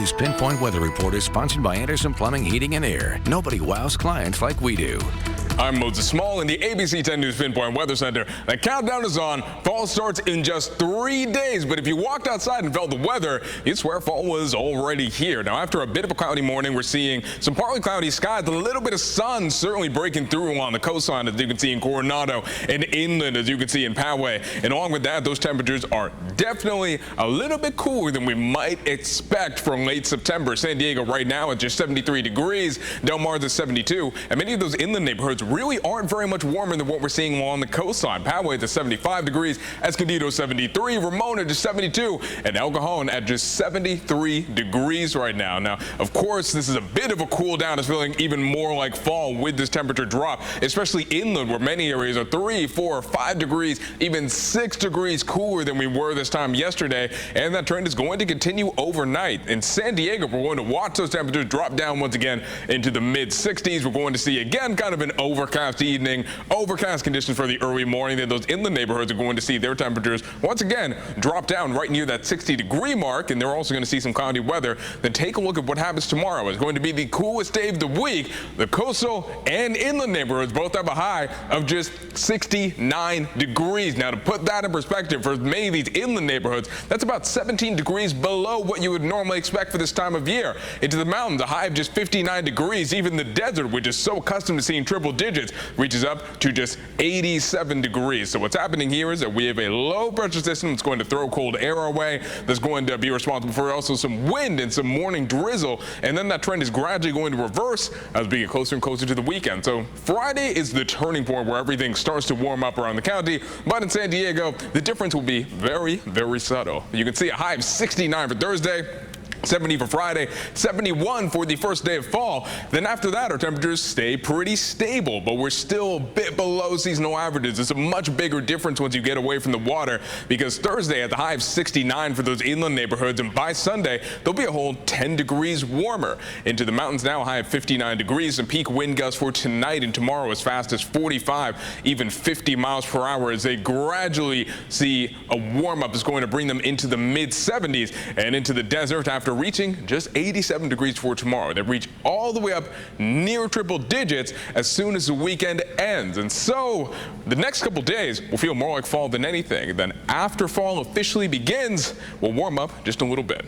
News Pinpoint Weather Report is sponsored by Anderson Plumbing, Heating, and Air. Nobody wows clients like we do. I'm Moses Small in the ABC 10 News Pinpoint Weather Center. The countdown is on. Fall starts in just 3 days, but if you walked outside and felt the weather, you'd swear fall was already here. Now, after a bit of a cloudy morning, we're seeing some partly cloudy skies, a little bit of sun certainly breaking through along the coastline, as you can see in Coronado, and inland, as you can see in Poway. And along with that, those temperatures are definitely a little bit cooler than we might expect for late September. San Diego right now at just 73 degrees, Del Mar's at 72, and many of those inland neighborhoods really aren't very much warmer than what we're seeing along the coastline. Poway at 75 degrees, Escondido 73, Ramona just 72, and El Cajon at just 73 degrees right now. Now, of course, this is a bit of a cool down. It's feeling even more like fall with this temperature drop, especially inland where many areas are 3, 4, 5 degrees, even 6 degrees cooler than we were this time yesterday, and that trend is going to continue overnight. In San Diego, we're going to watch those temperatures drop down once again into the mid-60s. We're going to see again kind of an overcast evening, overcast conditions for the early morning. Then those inland neighborhoods are going to see their temperatures once again drop down right near that 60-degree mark, and they're also going to see some cloudy weather. Then take a look at what happens tomorrow. It's going to be the coolest day of the week. The coastal and inland neighborhoods both have a high of just 69 degrees. Now, to put that in perspective, for many of these inland neighborhoods, that's about 17 degrees below what you would normally expect for this time of year. Into the mountains, a high of just 59 degrees. Even the desert, which is so accustomed to seeing triple digits, reaches up to just 87 degrees. So what's happening here is that we have a low pressure system that's going to throw cold air our way. That's going to be responsible for also some wind and some morning drizzle. And then that trend is gradually going to reverse as we get closer and closer to the weekend. So Friday is the turning point where everything starts to warm up around the county. But in San Diego, the difference will be very, very subtle. You can see a high of 69 for Thursday, 70 for Friday, 71 for the first day of fall. Then after that, our temperatures stay pretty stable, but we're still a bit below seasonal averages. It's a much bigger difference once you get away from the water, because Thursday at the high of 69 for those inland neighborhoods, and by Sunday, they'll be a whole 10 degrees warmer. Into the mountains now, a high of 59 degrees, and peak wind gusts for tonight and tomorrow as fast as 45, even 50 miles per hour, as they gradually see a warm-up is going to bring them into the mid-70s and into the desert after reaching just 87 degrees for tomorrow. They reach all the way up near triple digits as soon as the weekend ends. And so the next couple days will feel more like fall than anything. Then after fall officially begins, we'll warm up just a little bit.